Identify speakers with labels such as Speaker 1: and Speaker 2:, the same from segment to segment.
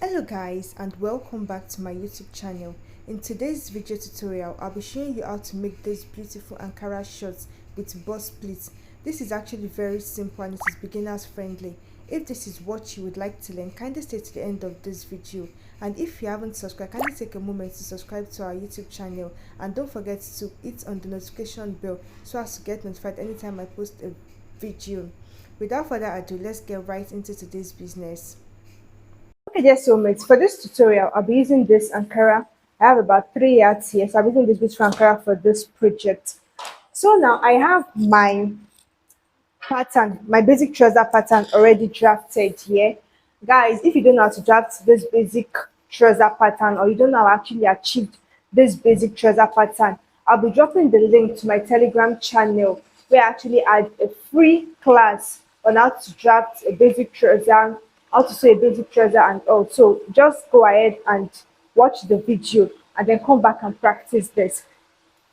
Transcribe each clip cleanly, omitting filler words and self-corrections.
Speaker 1: Hello guys, and welcome back to my YouTube channel. In today's video tutorial, I'll be showing you how to make this beautiful Ankara shorts with bust pleats. This is actually very simple and it is beginners friendly. If this is what you would like to learn, kindly stay to the end of this video. And if you haven't subscribed, kindly take a moment to subscribe to our YouTube channel, and don't forget to hit on the notification bell so as to get notified anytime I post a video. Without further ado, let's get right into today's business. Okay, dear soulmates, for this tutorial, I'll be using this Ankara. I have about 3 yards here, so I'm using this beautiful Ankara for this project. So now I have my pattern, my basic trouser pattern already drafted here. Guys, if you don't know how to draft this basic trouser pattern, or you don't know how actually achieved this basic trouser pattern, I'll be dropping the link to my Telegram channel where I actually add a free class on how to draft a basic trouser, how to sew a basic trouser and all. So just go ahead and watch the video and then come back and practice this.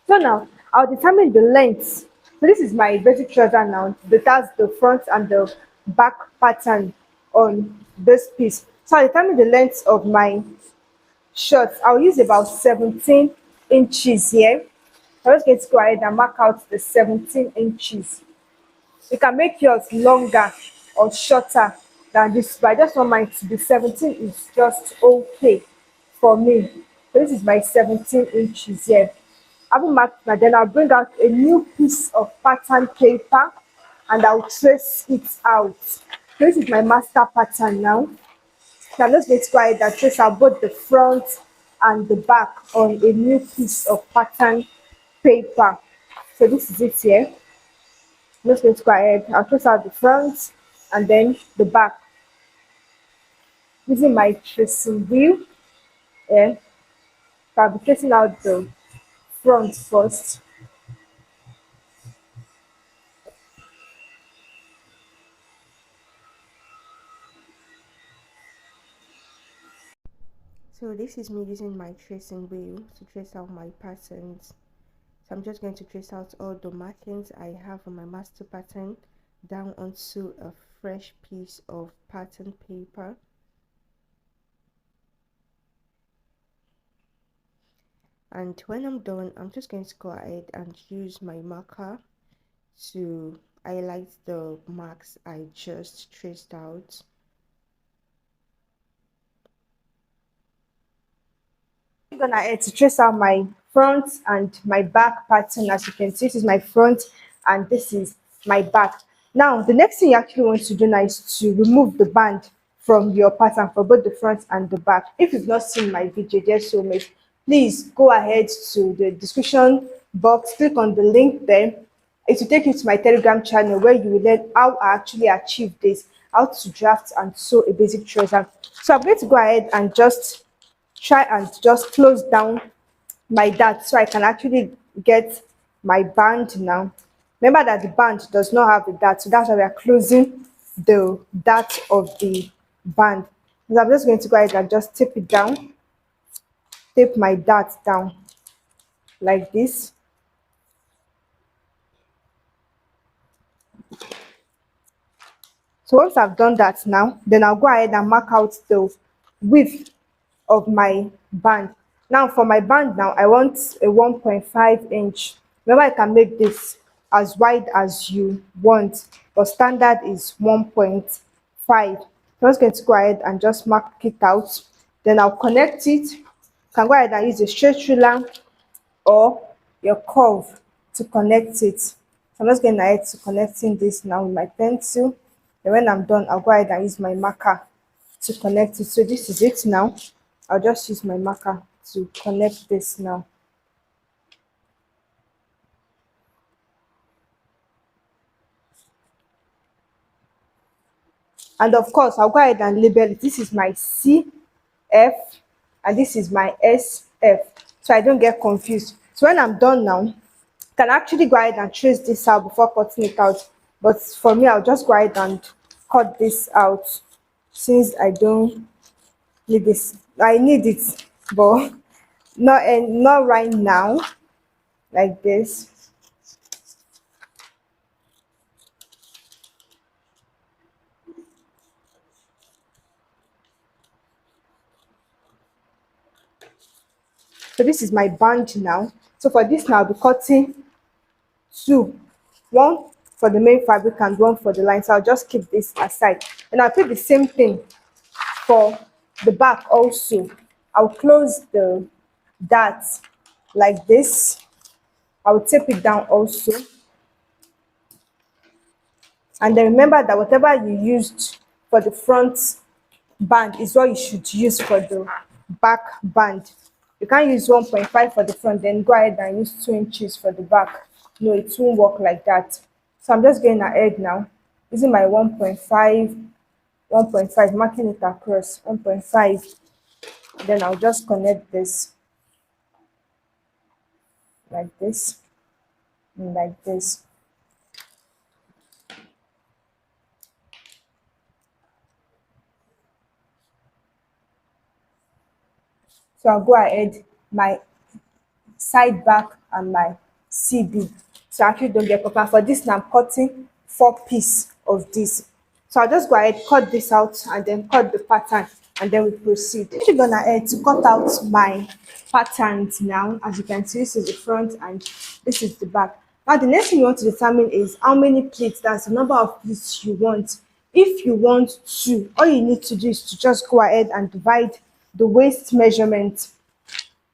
Speaker 1: So now I'll determine the length. So this is my basic trouser now. That's the front and the back pattern on this piece. So I'll determine the length of my shorts. I'll use about 17 inches here. I'm just going to go ahead and mark out the 17 inches. You can make yours longer or shorter than this, but I just want mine to be 17 is just okay for me. So this is my 17 inches here. Having marked now, then I'll bring out a new piece of pattern paper and I'll trace it out. So this is my master pattern now. So I'm just going to go ahead and trace out both the front and the back on a new piece of pattern paper. So this is it here. I'm just going to go ahead. I'll trace out the front and then the back using my tracing wheel. Yeah. So I'll be tracing out the front first. So this is me using my tracing wheel to trace out my patterns. So I'm just going to trace out all the markings I have on my master pattern down onto a fresh piece of pattern paper. And when I'm done, I'm just going to go ahead and use my marker to highlight the marks I just traced out. I'm gonna add to trace out my front and my back pattern. As you can see, this is my front and this is my back. Now the next thing you actually want to do now is to remove the band from your pattern for both the front and the back. If you've not seen my video, dear soulmate, please go ahead to the description box, click on the link there. It will take you to my Telegram channel where you will learn how I actually achieve this, how to draft and sew a basic trouser. So I'm going to go ahead and just try and just close down my dart so I can actually get my band now. Remember that the band does not have the dart, so that's why we are closing the dart of the band. So I'm just going to go ahead and just tape it down, tape my dart down like this. So once I've done that now, then I'll go ahead and mark out the width of my band. Now for my band now, I want a 1.5 inch. Remember, I can make this as wide as you want, but standard is 1.5. So I'm just going to go ahead and just mark it out. Then I'll connect it. You can go ahead and use a straight ruler or your curve to connect it. So I'm just going ahead to connecting this now with my pencil. And when I'm done, I'll go ahead and use my marker to connect it. So this is it now. I'll just use my marker to connect this now. And of course, I'll go ahead and label it. This is my CF and this is my SF, so I don't get confused. So when I'm done now, I can actually go ahead and trace this out before cutting it out. But for me, I'll just go ahead and cut this out since I don't need this. I need it, but not right now, like this. So this is my band now. So for this now, I'll be cutting two, one for the main fabric and one for the line. So I'll just keep this aside. And I'll do the same thing for the back also. I'll close the dart like this. I'll tape it down also. And then remember that whatever you used for the front band is what you should use for the back band. You can't use 1.5 for the front, then go ahead and use 2 inches for the back. No, it won't work like that. So I'm just going ahead now, using my 1.5, marking it across 1.5. Then I'll just connect this like this and like this. So I'll go ahead, my side back and my CB. So I actually don't get proper. For this now, I'm cutting 4 pieces of this. So I'll just go ahead, cut this out and then cut the pattern and then we proceed. I'm actually gonna ahead to cut out my patterns now. As you can see, this is the front and this is the back. Now the next thing you want to determine is how many pleats, that's the number of pleats you want. If you want 2, all you need to do is to just go ahead and divide the waist measurement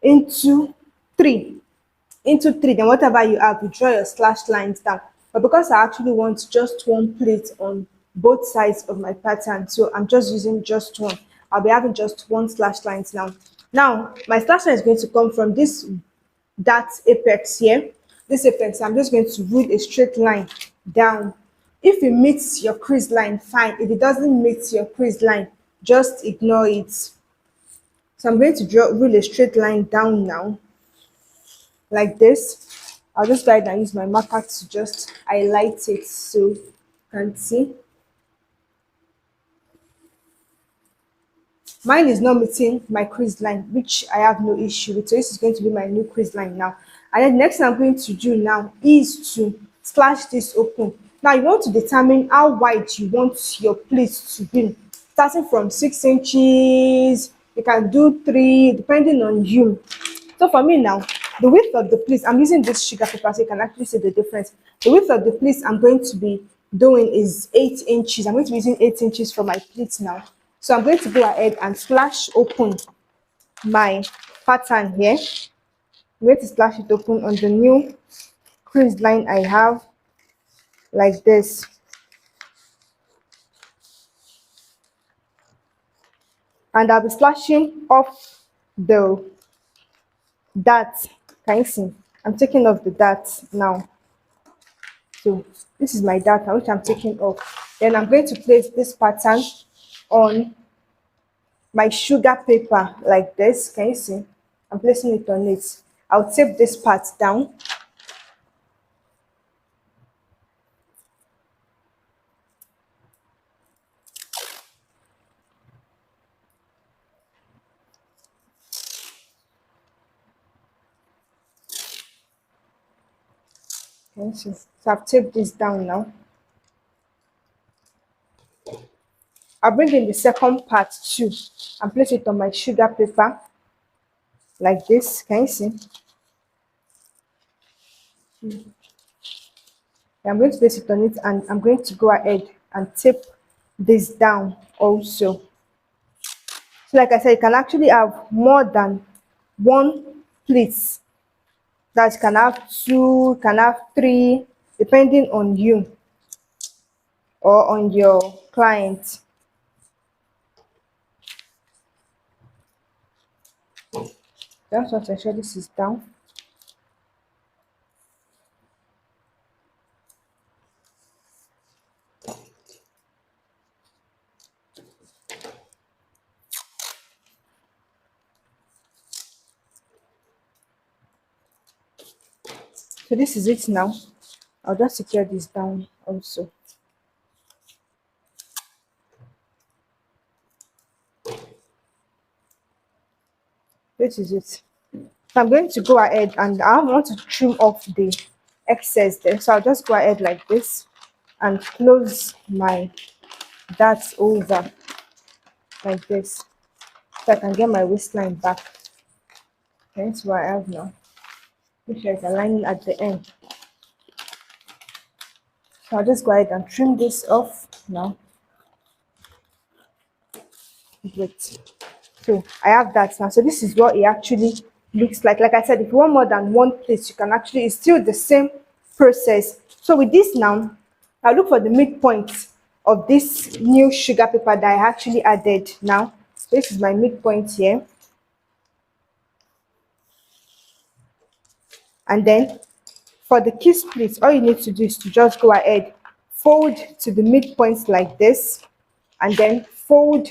Speaker 1: into 3, then whatever you have, you draw your slash lines down. But because I actually want just 1 pleat on both sides of my pattern, so I'm just using just 1. I'll be having just 1 slash lines now. Now my slash line is going to come from this dart apex here. This apex, I'm just going to rule a straight line down. If it meets your crease line, fine. If it doesn't meet your crease line, just ignore it. So I'm going to rule a straight line down now, like this. I'll just go ahead and use my marker to just highlight it so you can see. Mine is not meeting my crease line, which I have no issue with. So this is going to be my new crease line now. And then the next thing I'm going to do now is to slash this open. Now you want to determine how wide you want your pleats to be. Starting from 6 inches, you can do 3, depending on you. So for me now, the width of the pleats, I'm using this sugar paper so you can actually see the difference. The width of the pleats I'm going to be doing is 8 inches. I'm going to be using 8 inches for my pleats now. So I'm going to go ahead and slash open my pattern here. I'm going to slash it open on the new crease line I have, like this. And I'll be slashing off the dart. Can you see? I'm taking off the dart now. So this is my dart which I'm taking off. Then I'm going to place this pattern on my sugar paper like this. Can you see? I'm placing it on it. I'll tape this part down. Can you see? So I've taped this down now. I'll bring in the second part too and place it on my sugar paper like this. Can you see? I'm going to place it on it and I'm going to go ahead and tape this down also. So like I said, you can actually have more than 1 pleat. That you can have 2, can have 3, depending on you or on your client. Just want to ensure this is down. So this is it now. I'll just secure this down also. This is it. So I'm going to go ahead and I want to trim off the excess there. So I'll just go ahead like this and close my darts over like this so I can get my waistline back. That's what I have now. Make sure it's aligning at the end. So I'll just go ahead and trim this off now. Great. So I have that now. So this is what it actually looks like. Like I said, if you want more than one plate, you can actually, it's still the same process. So with this now, I look for the midpoint of this new sugar paper that I actually added now. So this is my midpoint here. And then for the key split, all you need to do is to just go ahead, fold to the midpoint like this, and then fold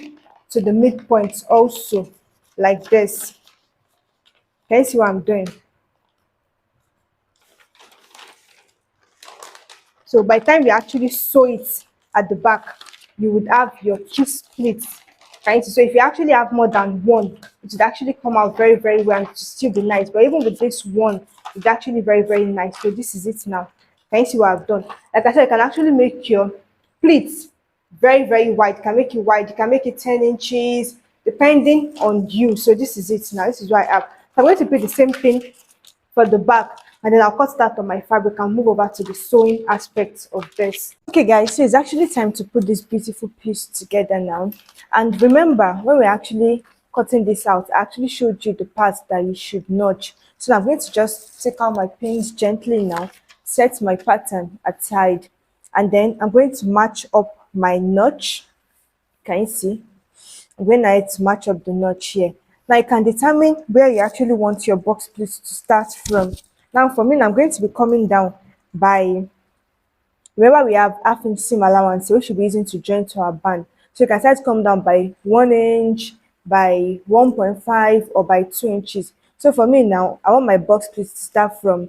Speaker 1: to the midpoint also like this. Can you see what I'm doing? So by the time you actually sew it at the back, you would have your two splits. Right? So if you actually have more than one, it would actually come out very, very well and it would still be nice. But even with this one, it's actually very, very nice. So this is it now. Can you see what I've done? Like I said, you can actually make your pleats very, very wide. You can make it wide. You can make it 10 inches, depending on you. So this is it now. This is what I have. So I'm going to put the same thing for the back, and then I'll cut that on my fabric and move over to the sewing aspect of this. Okay guys, so it's actually time to put this beautiful piece together now. And remember, when we're actually cutting this out, I actually showed you the parts that you should notch. So I'm going to just take out my pins gently now, set my pattern aside, and then I'm going to match up my notch. Can you see? When I to match up the notch here. Now you can determine where you actually want your box pleats to start from. Now for me, I'm going to be coming down by, remember we have half-inch seam allowance, so we should be using to join to our band. So you can start to come down by 1 inch, by 1.5, or by 2 inches. So for me now, I want my box pleats to start from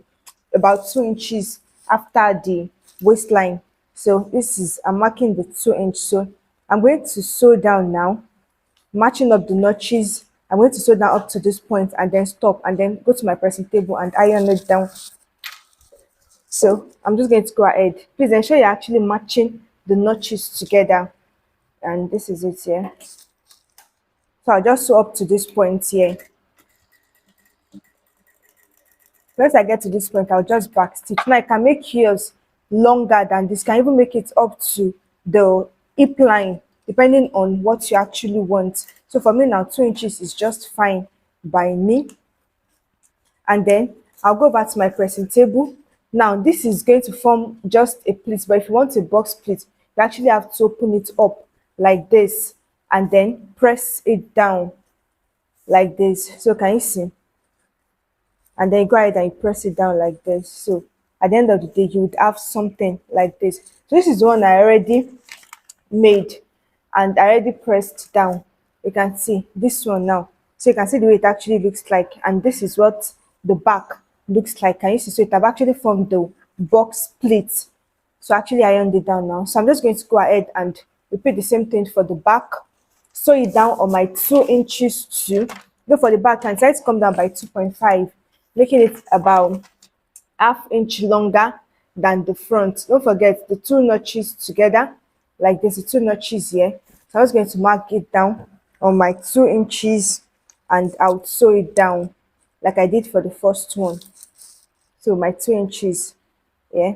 Speaker 1: about 2 inches after the waistline. So this is, I'm marking the 2 inch. So I'm going to sew down now, matching up the notches. I'm going to sew down up to this point and then stop and then go to my pressing table and iron it down. So I'm just going to go ahead. Please ensure you're actually matching the notches together. And this is it here. So I'll just sew up to this point here. Once I get to this point, I'll just back stitch. Now I can make yours longer than this. Can even make it up to the hip line, depending on what you actually want. So for me now, 2 inches is just fine by me. And then I'll go back to my pressing table. Now this is going to form just a pleat, but if you want a box pleat, you actually have to open it up like this and then press it down like this. So can you see? And then go ahead and you press it down like this. So at the end of the day, you would have something like this. So this is the one I already made and I already pressed down. You can see this one now. So you can see the way it actually looks like, and this is what the back looks like. Can you see? So it have actually formed the box pleat. So actually I ironed it down now. So I'm just going to go ahead and repeat the same thing for the back. Sew it down on my 2 inches too. Go for the back and try to come down by 2.5, making it about half-inch longer than the front. Don't forget the two notches together like this, the two notches here. So I was going to mark it down on my 2 inches and I'll sew it down like I did for the first one. So my 2 inches, yeah.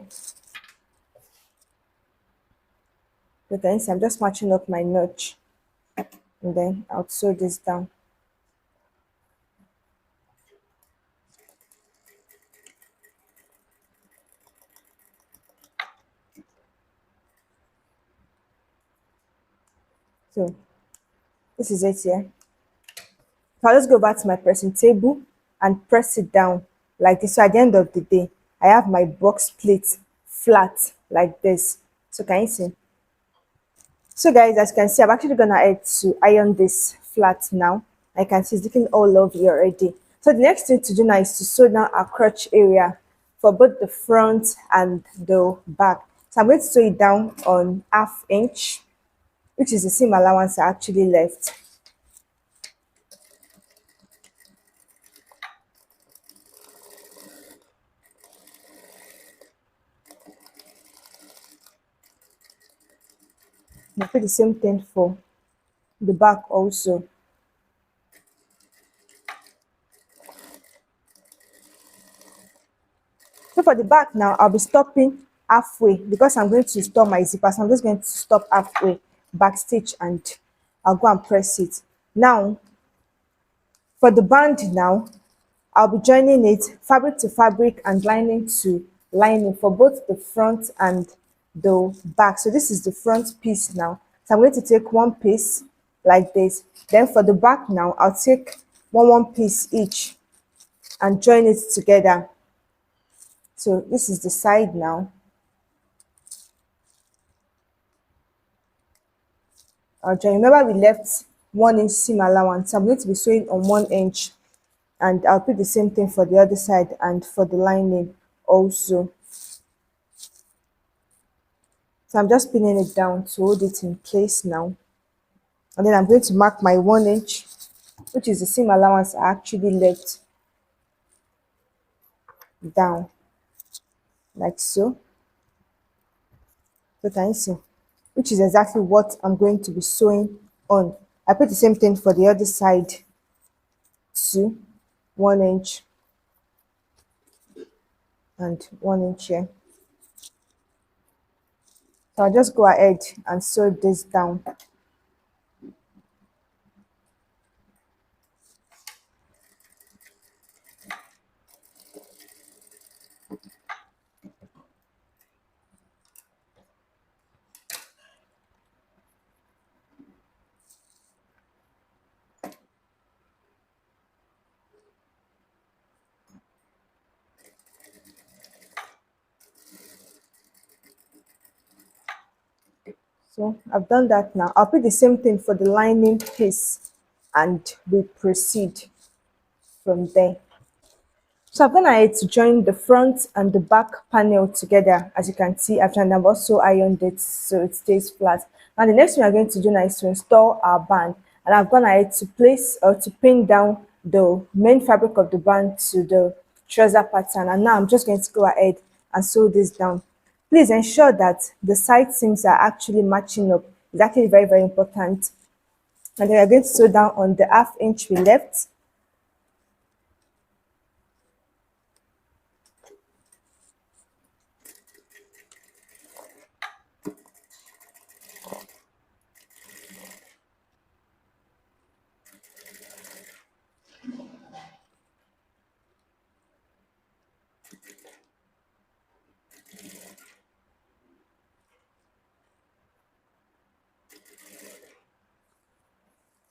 Speaker 1: But then I'm just matching up my notch and then I'll sew this down. So this is it here. So I'll just go back to my pressing table and press it down like this. So at the end of the day, I have my box pleat flat like this. So can you see? So guys, as you can see, I'm actually gonna head to iron this flat now. I can see it's looking all lovely already. So the next thing to do now is to sew down our crotch area for both the front and the back. So I'm going to sew it down on half-inch, which is the seam allowance I actually left. I do the same thing for the back also. So for the back now, I'll be stopping halfway because I'm going to store my zipper. So I'm just going to stop halfway, back stitch, and I'll go and press it. Now, for the band now, I'll be joining it fabric to fabric and lining to lining for both the front and the back. So this is the front piece now. So I'm going to take one piece like this. Then for the back now, I'll take one piece each and join it together. So this is the side now. I'll join. Remember we left 1 inch seam allowance. So I'm going to be sewing on 1 inch, and I'll put the same thing for the other side and for the lining also. So I'm just pinning it down to hold it in place now. And then I'm going to mark my 1 inch, which is the seam allowance I actually left down, like so. So can you see? Which is exactly what I'm going to be sewing on. I put the same thing for the other side too. 1 inch and 1 inch here. So I'll just go ahead and sew this down. So I've done that now. I'll put the same thing for the lining piece and we proceed from there. So I've gone ahead to join the front and the back panel together. As you can see, I've also ironed it so it stays flat. Now the next thing we're going to do now is to install our band. And I've gone ahead to place or to pin down the main fabric of the band to the trouser pattern. And now I'm just going to go ahead and sew this down. Please ensure that the side seams are actually matching up. It's actually very, very important. And then we're going to sew down on the 1/2 inch we left.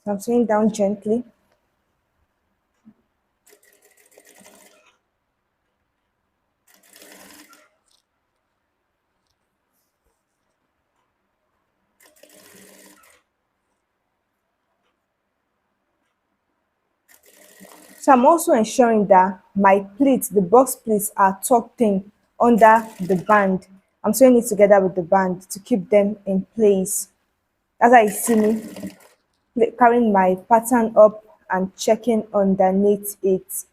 Speaker 1: So I'm sewing down gently. So I'm also ensuring that my pleats, the box pleats, are tucked in under the band. I'm sewing it together with the band to keep them in place. As I see me carrying my pattern up and checking underneath it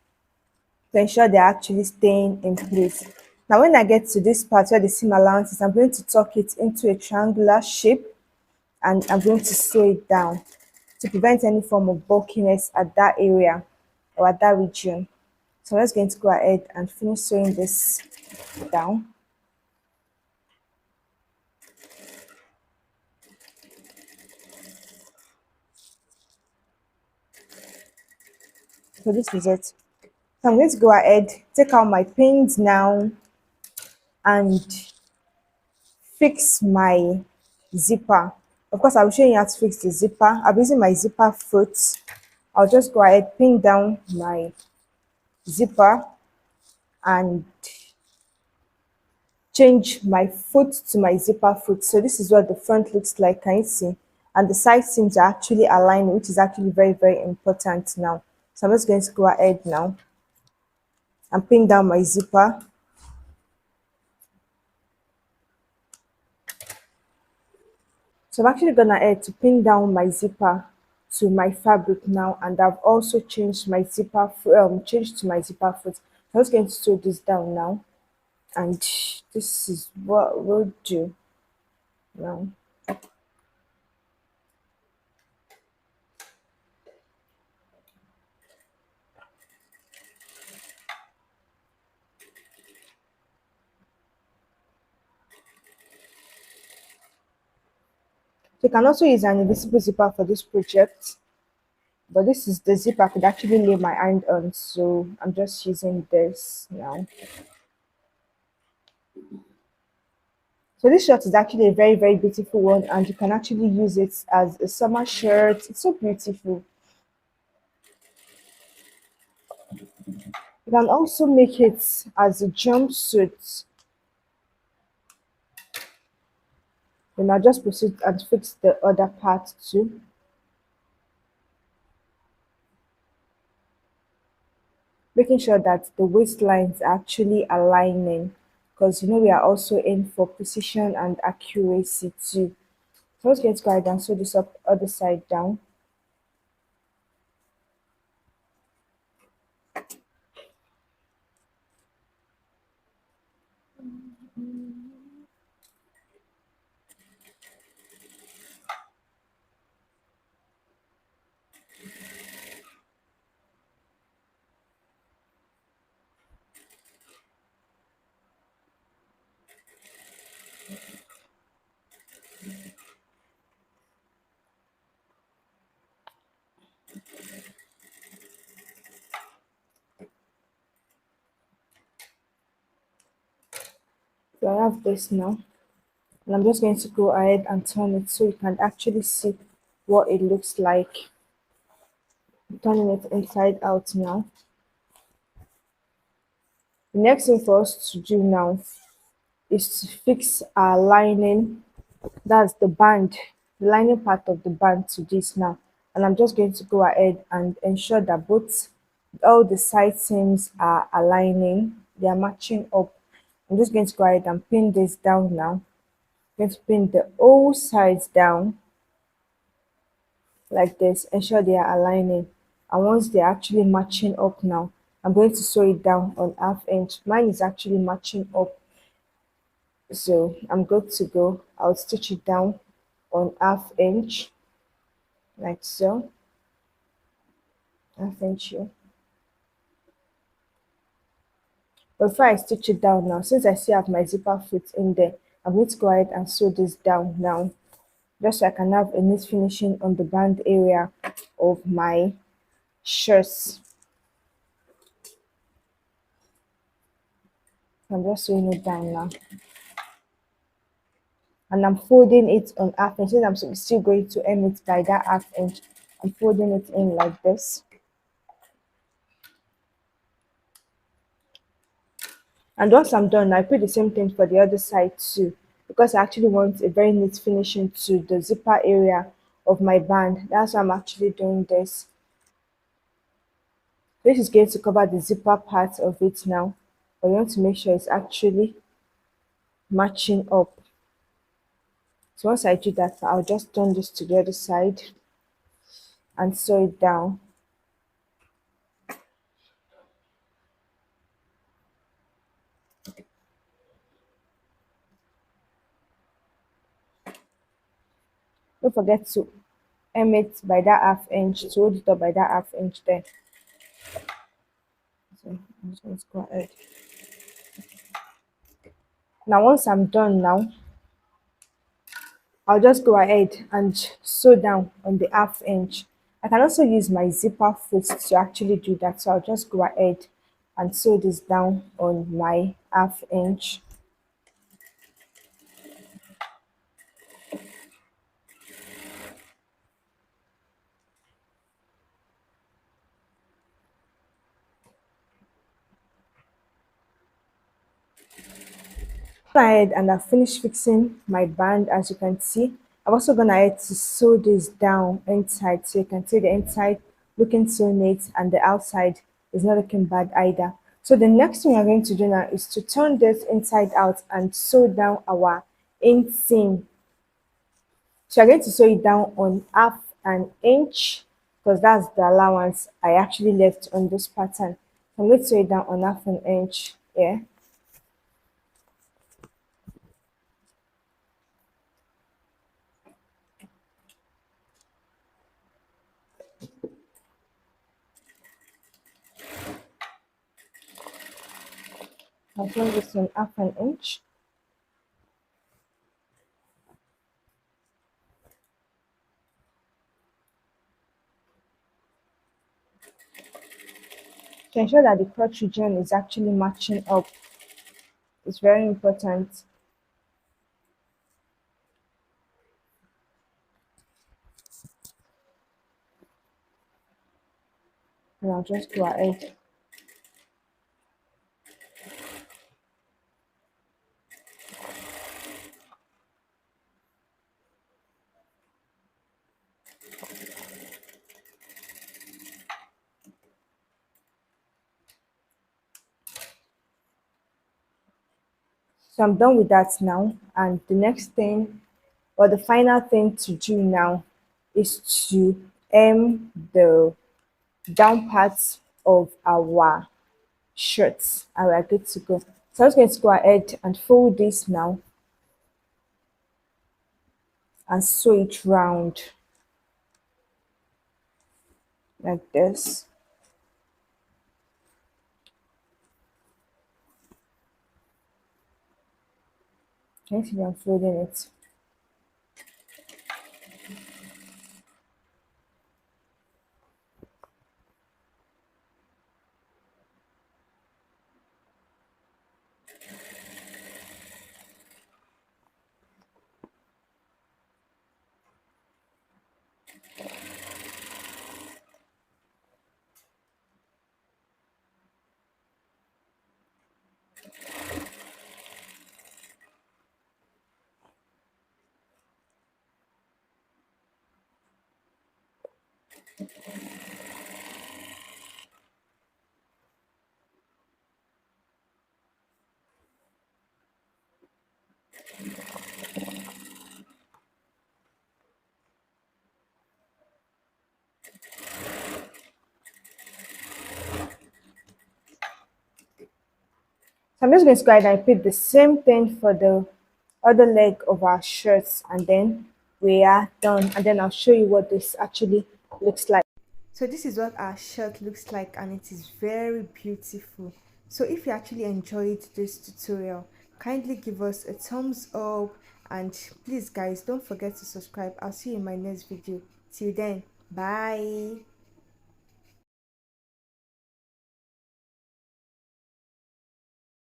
Speaker 1: to ensure they're actually staying in place. Now when I get to this part where the seam allowance is, I'm going to tuck it into a triangular shape and I'm going to sew it down to prevent any form of bulkiness at that area or at that region. So I'm just going to go ahead and finish sewing this down. So this is it. So I'm going to go ahead, take out my pins now and fix my zipper. Of course, I'll show you how to fix the zipper. I'm using my zipper foot. I'll just go ahead, pin down my zipper and change my foot to my zipper foot. So this is what the front looks like. Can you see? And the side seams are actually aligned, which is actually very, very important now. So I'm just going to go ahead now and pin down my zipper. So I'm actually gonna ahead to pin down my zipper to my fabric now, and I've also changed my changed to my zipper foot. So I'm just going to sew this down now, and this is what we'll do now. So you can also use an invisible zipper for this project, but this is the zip I could actually lay my hand on, so I'm just using this now. So this shirt is actually a very, very beautiful one, and you can actually use it as a summer shirt. It's so beautiful. You can also make it as a jumpsuit. Then I'll just proceed and fix the other part too, making sure that the waistlines are actually aligning, because we are also in for precision and accuracy too. So let's get going and sew this up other side down. So I have this now, and I'm just going to go ahead and turn it so you can actually see what it looks like. I'm turning it inside out now. The next thing for us to do now is to fix our lining. That's the band, the lining part of the band to this now. And I'm just going to go ahead and ensure that both all the side seams are aligning, they are matching up. I'm just going to go ahead and pin this down now. I'm going to pin the whole sides down like this, ensure they are aligning. And once they're actually matching up now, I'm going to sew it down on half inch. Mine is actually matching up, so I'm good to go. I'll stitch it down on half inch like so, half inch here. But before I stitch it down now, since I still have my zipper foot in there, I'm going to go ahead and sew this down now, just so I can have a neat finishing on the band area of my shirts. I'm just sewing it down now. And I'm folding it on half inch. Since I'm still going to hem it by that half inch, I'm folding it in like this. And once I'm done, I put the same thing for the other side too, because I actually want a very neat finishing to the zipper area of my band. That's why I'm actually doing this. This is going to cover the zipper part of it now, but you want to make sure it's actually matching up. So once I do that, I'll just turn this to the other side and sew it down. Don't forget to hem it by that half inch, to hold it up by that half inch there. So I'm just going to go ahead. Now once I'm done now, I'll just go ahead and sew down on the half inch. I can also use my zipper foot to actually do that. So I'll just go ahead and sew this down on my half inch. Gone ahead and I've finished fixing my band. As you can see, I've also gone ahead to sew this down inside, so you can see the inside looking so neat and the outside is not looking bad either. So the next thing we're going to do now is to turn this inside out and sew down our inseam. So you're going to sew it down on half an inch, because that's the allowance I actually left on this pattern. So I'm going to sew it down on half an inch here. I'll turn this on half an inch. to ensure that the crotch region is actually matching up. It's very important. And I'll just go ahead. So I'm done with that now. And the next thing, or the final thing to do now, is to hem the down parts of our shirts, and we're good to go. So I'm just going to go ahead and fold this now and sew it round like this. Can you see I'm folding it? So I'm just going to go ahead and repeat the same thing for the other leg of our shirts, and then we are done. And then I'll show you what this actually looks like. So this is what our shirt looks like, and it is very beautiful. So if you actually enjoyed this tutorial, kindly give us a thumbs up, and please guys don't forget to subscribe. I'll see you in my next video. Till then, bye.